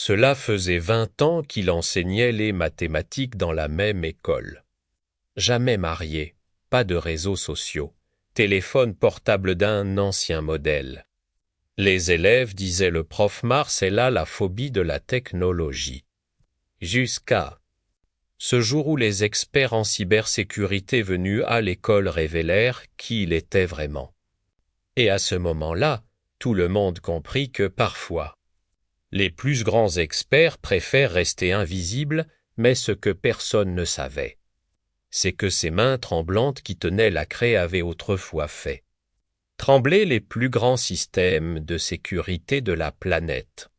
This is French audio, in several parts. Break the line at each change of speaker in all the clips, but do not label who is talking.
Cela faisait 20 ans qu'il enseignait les mathématiques dans la même école. Jamais marié, pas de réseaux sociaux, téléphone portable d'un ancien modèle. Les élèves disaient le prof Marcel a la phobie de la technologie. Jusqu'à ce jour où les experts en cybersécurité venus à l'école révélèrent qui il était vraiment. Et à ce moment-là, tout le monde comprit que parfois, les plus grands experts préfèrent rester invisibles, mais ce que personne ne savait, c'est que ces mains tremblantes qui tenaient la craie avaient autrefois fait trembler les plus grands systèmes de sécurité de la planète.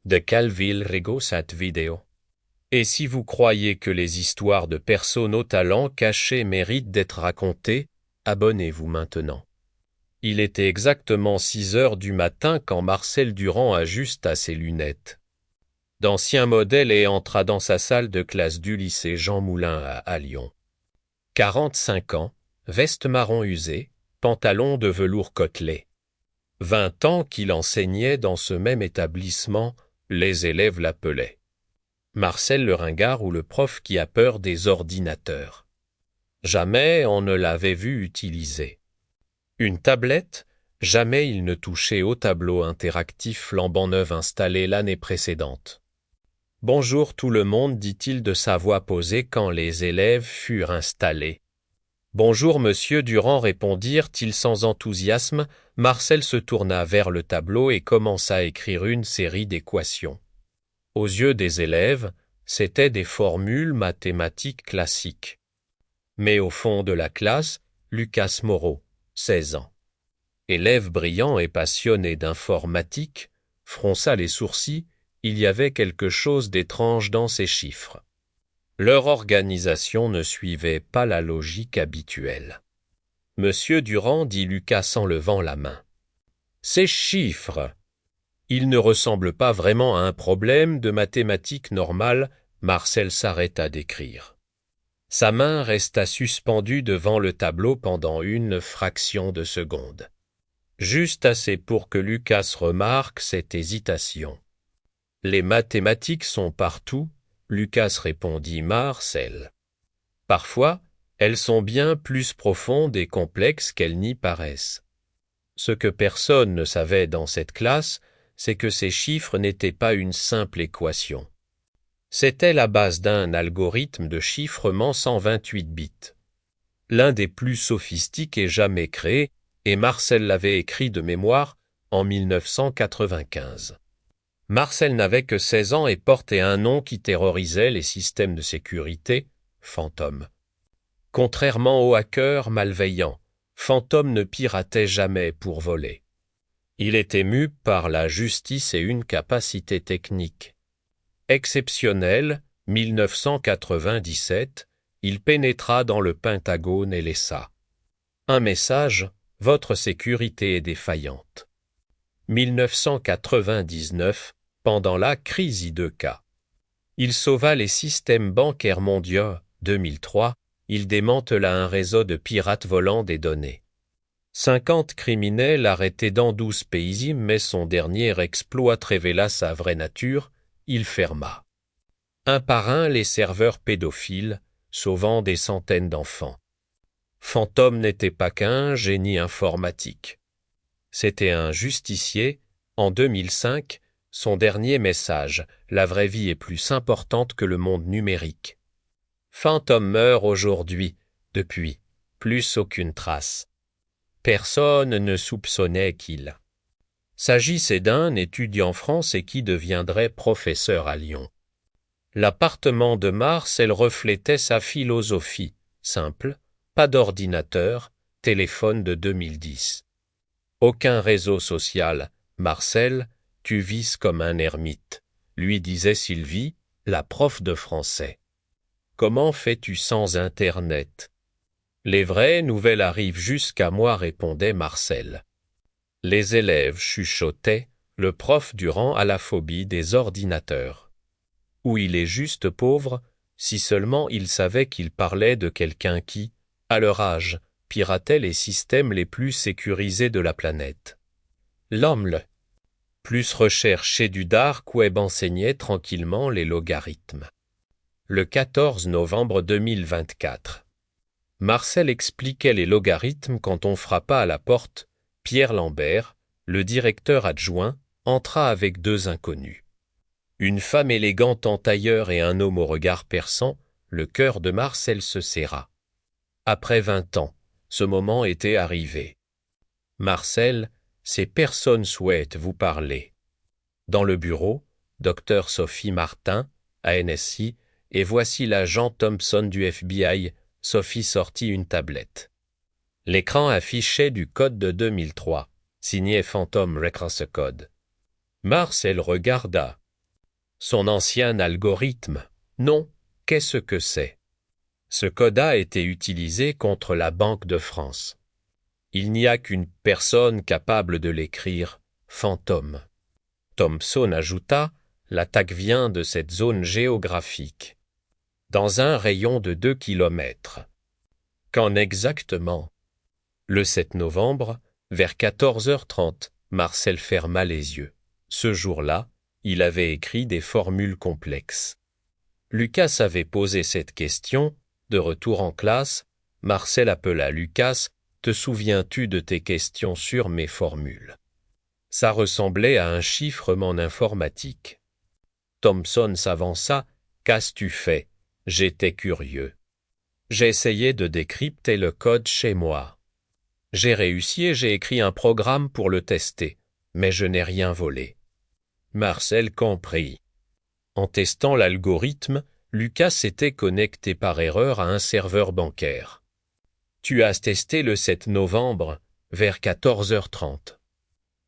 De quelle ville rigo cette vidéo? Et si vous croyez que les histoires de personnes au talent caché méritent d'être racontées, abonnez-vous maintenant. Il était exactement 6 heures du matin quand Marcel Durand ajusta ses lunettes. D'ancien modèle et entra dans sa salle de classe du lycée Jean Moulin à Lyon. 45 ans, veste marron usée, pantalon de velours côtelé. 20 ans qu'il enseignait dans ce même établissement, les élèves l'appelaient Marcel le ringard ou le prof qui a peur des ordinateurs. Jamais on ne l'avait vu utiliser une tablette, jamais il ne touchait au tableau interactif flambant neuf installé l'année précédente. « Bonjour tout le monde » dit-il de sa voix posée quand les élèves furent installés. « Bonjour monsieur Durand » répondirent-ils sans enthousiasme. Marcel se tourna vers le tableau et commença à écrire une série d'équations. Aux yeux des élèves, c'étaient des formules mathématiques classiques. Mais au fond de la classe, Lucas Moreau, 16 ans, élève brillant et passionné d'informatique, fronça les sourcils. Il y avait quelque chose d'étrange dans ces chiffres. Leur organisation ne suivait pas la logique habituelle. « Monsieur Durand, dit Lucas en levant la main. Ces chiffres, ils ne ressemblent pas vraiment à un problème de mathématiques normales. » Marcel s'arrêta d'écrire. Sa main resta suspendue devant le tableau pendant une fraction de seconde. Juste assez pour que Lucas remarque cette hésitation. « Les mathématiques sont partout, » Lucas répondit Marcel. « Parfois, elles sont bien plus profondes et complexes qu'elles n'y paraissent. » Ce que personne ne savait dans cette classe, c'est que ces chiffres n'étaient pas une simple équation. C'était la base d'un algorithme de chiffrement 128 bits. L'un des plus sophistiqués jamais créés, et Marcel l'avait écrit de mémoire en 1995. Marcel n'avait que 16 ans et portait un nom qui terrorisait les systèmes de sécurité, Fantôme. Contrairement aux hackers malveillants, Fantôme ne piratait jamais pour voler. Il était mu par la justice et une capacité technique exceptionnelle. 1997, il pénétra dans le Pentagone et laissa un message: votre sécurité est défaillante. 1999, pendant la crise I2K. Il sauva les systèmes bancaires mondiaux. 2003, il démantela un réseau de pirates volant des données. 50 criminels arrêtés dans 12 pays, mais son dernier exploit révéla sa vraie nature. Il ferma un par un les serveurs pédophiles, sauvant des centaines d'enfants. Fantôme n'était pas qu'un génie informatique. C'était un justicier. En 2005, son dernier message: la vraie vie est plus importante que le monde numérique. Fantôme meurt aujourd'hui. Depuis, plus aucune trace. Personne ne soupçonnait qu'il s'agissait d'un étudiant français qui deviendrait professeur à Lyon. L'appartement de Marcel reflétait sa philosophie, simple, pas d'ordinateur, téléphone de 2010. Aucun réseau social. Marcel, tu vis comme un ermite, lui disait Sylvie, la prof de français. Comment fais-tu sans Internet? Les vraies nouvelles arrivent jusqu'à moi, répondait Marcel. Les élèves chuchotaient, le prof Durand a la phobie des ordinateurs. Ou il est juste pauvre, si seulement il savait qu'il parlait de quelqu'un qui, à leur âge, piratait les systèmes les plus sécurisés de la planète. L'homme Plus recherche et du dark web enseignait tranquillement les logarithmes. Le 14 novembre 2024. Marcel expliquait les logarithmes quand on frappa à la porte. Pierre Lambert, le directeur adjoint, entra avec deux inconnus. Une femme élégante en tailleur et un homme au regard perçant, le cœur de Marcel se serra. Après 20 ans, ce moment était arrivé. Marcel, ces personnes souhaitent vous parler. Dans le bureau, Dr Sophie Martin, ANSI, et voici l'agent Thompson du FBI. Sophie sortit une tablette. L'écran affichait du code de 2003, signé Phantom Records Code. Marcel regarda. Son ancien algorithme. Non, qu'est-ce que c'est? Ce code a été utilisé contre la Banque de France. Il n'y a qu'une personne capable de l'écrire, Phantom. Thompson ajouta, l'attaque vient de cette zone géographique. Dans un rayon de 2 kilomètres. Quand exactement? Le 7 novembre, vers 14h30, Marcel ferma les yeux. Ce jour-là, il avait écrit des formules complexes. Lucas avait posé cette question. De retour en classe, Marcel appela Lucas. Te souviens-tu de tes questions sur mes formules? Ça ressemblait à un chiffrement informatique. Thompson s'avança. Qu'as-tu fait? J'étais curieux. J'ai essayé de décrypter le code chez moi. J'ai réussi et j'ai écrit un programme pour le tester, mais je n'ai rien volé. Marcel comprit. En testant l'algorithme, Lucas s'était connecté par erreur à un serveur bancaire. Tu as testé le 7 novembre, vers 14h30.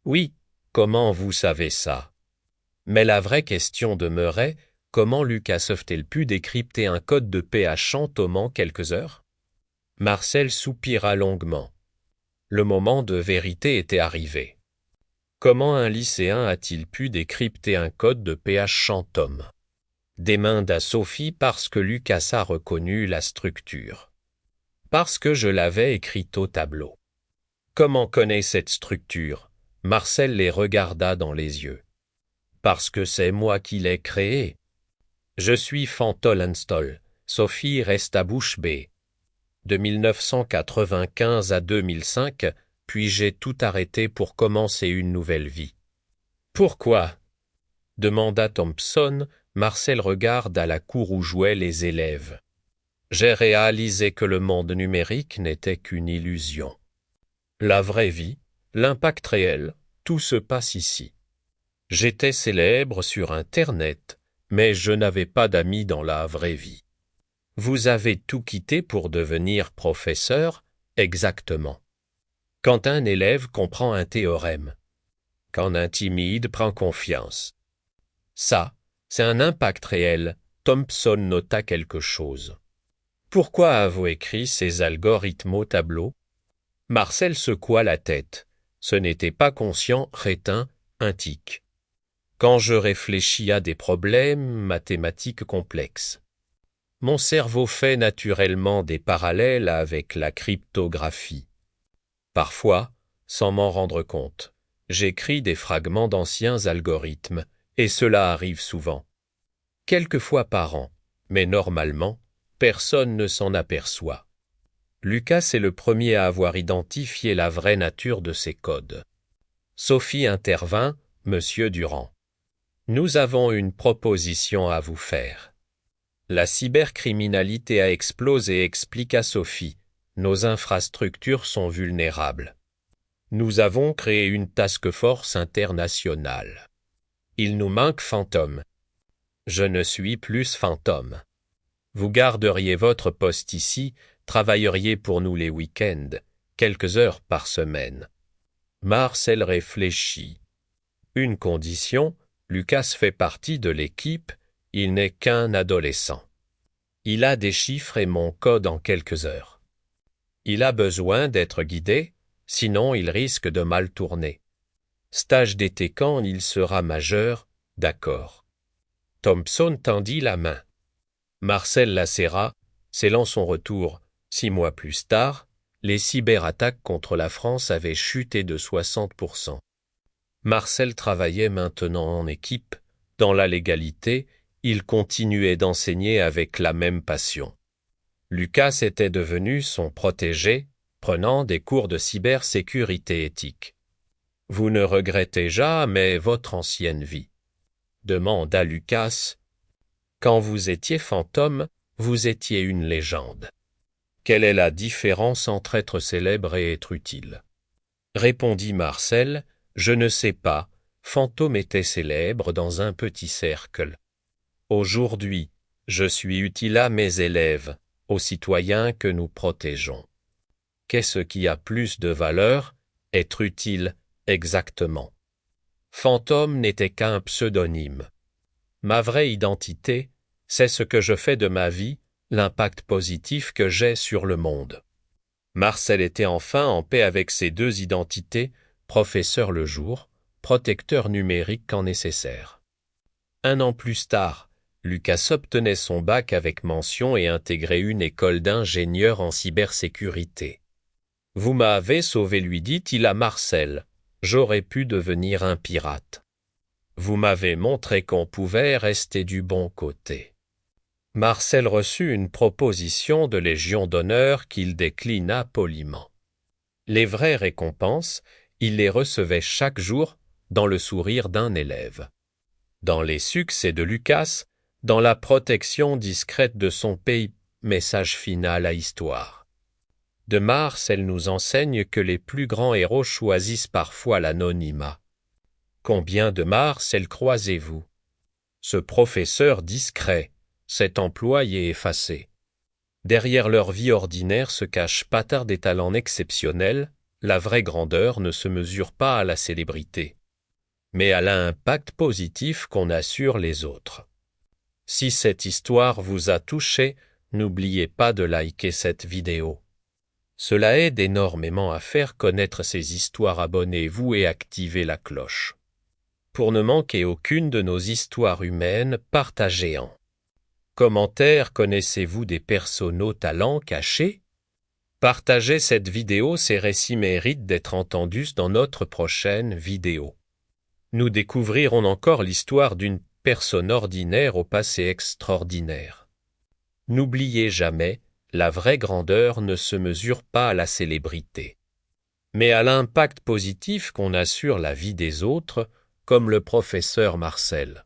Oui, comment vous savez ça? Mais la vraie question demeurait, comment Lucas a-t-il pu décrypter un code de PH en quelques heures? Marcel soupira longuement. Le moment de vérité était arrivé. Comment un lycéen a-t-il pu décrypter un code de PH Tom? Demanda Sophie parce que Lucas a reconnu la structure. Parce que je l'avais écrite au tableau. Comment connaît cette structure? Marcel les regarda dans les yeux. Parce que c'est moi qui l'ai créée. Je suis Fantolenstol. Sophie resta bouche bée. De 1995 à 2005, puis j'ai tout arrêté pour commencer une nouvelle vie. Pourquoi? Demanda Thompson. Marcel regarda la cour où jouaient les élèves. J'ai réalisé que le monde numérique n'était qu'une illusion. La vraie vie, l'impact réel, tout se passe ici. J'étais célèbre sur Internet, mais je n'avais pas d'amis dans la vraie vie. Vous avez tout quitté pour devenir professeur? Exactement. Quand un élève comprend un théorème. Quand un timide prend confiance. Ça, c'est un impact réel. Thompson nota quelque chose. Pourquoi avez-vous écrit ces algorithmes au tableau? Marcel secoua la tête. Ce n'était pas conscient, rétin, un tic. Quand je réfléchis à des problèmes mathématiques complexes. Mon cerveau fait naturellement des parallèles avec la cryptographie. Parfois, sans m'en rendre compte, j'écris des fragments d'anciens algorithmes, et cela arrive souvent. Quelques fois par an, mais normalement, personne ne s'en aperçoit. Lucas est le premier à avoir identifié la vraie nature de ces codes. Sophie intervint, Monsieur Durand. Nous avons une proposition à vous faire. La cybercriminalité a explosé, expliqua Sophie. Nos infrastructures sont vulnérables. Nous avons créé une task force internationale. Il nous manque Phantom. Je ne suis plus Phantom. Vous garderiez votre poste ici, travailleriez pour nous les week-ends, quelques heures par semaine. Marcel réfléchit. Une condition, Lucas fait partie de l'équipe, il n'est qu'un adolescent. Il a des chiffres et mon code en quelques heures. Il a besoin d'être guidé, sinon il risque de mal tourner. Stage d'été quand il sera majeur, d'accord. Thompson tendit la main. Marcel la serra, scellant son retour. 6 mois plus tard, les cyberattaques contre la France avaient chuté de 60%. Marcel travaillait maintenant en équipe, dans la légalité, il continuait d'enseigner avec la même passion. Lucas était devenu son protégé, prenant des cours de cybersécurité éthique. « Vous ne regrettez jamais votre ancienne vie ?» demanda Lucas. « Quand vous étiez fantôme, vous étiez une légende. Quelle est la différence entre être célèbre et être utile ?» répondit Marcel. « Je ne sais pas. Fantôme était célèbre dans un petit cercle. Aujourd'hui, je suis utile à mes élèves, aux citoyens que nous protégeons. Qu'est-ce qui a plus de valeur? Être utile, exactement. Fantôme n'était qu'un pseudonyme. Ma vraie identité, c'est ce que je fais de ma vie, l'impact positif que j'ai sur le monde. » Marcel était enfin en paix avec ses deux identités, professeur le jour, protecteur numérique quand nécessaire. Un an plus tard, Lucas obtenait son bac avec mention et intégrait une école d'ingénieurs en cybersécurité. « Vous m'avez sauvé, lui dit-il à Marcel. J'aurais pu devenir un pirate. Vous m'avez montré qu'on pouvait rester du bon côté. » Marcel reçut une proposition de Légion d'honneur qu'il déclina poliment. Les vraies récompenses, il les recevait chaque jour dans le sourire d'un élève. Dans les succès de Lucas, dans la protection discrète de son pays, message final à histoire. De Marcel nous enseigne que les plus grands héros choisissent parfois l'anonymat. Combien de Marcel croisez-vous? Ce professeur discret, cet employé effacé. Derrière leur vie ordinaire se cachent patards des talents exceptionnels. La vraie grandeur ne se mesure pas à la célébrité, mais à l'impact positif qu'on a sur les autres. Si cette histoire vous a touché, n'oubliez pas de liker cette vidéo. Cela aide énormément à faire connaître ces histoires. Abonnez-vous et activez la cloche. Pour ne manquer aucune de nos histoires humaines, partagez en commentaire. Connaissez-vous des personnes talents cachés? Partagez cette vidéo, ces récits méritent d'être entendus dans notre prochaine vidéo. Nous découvrirons encore l'histoire d'une personne ordinaire au passé extraordinaire. N'oubliez jamais, la vraie grandeur ne se mesure pas à la célébrité, mais à l'impact positif qu'on a sur la vie des autres, comme le professeur Marcel.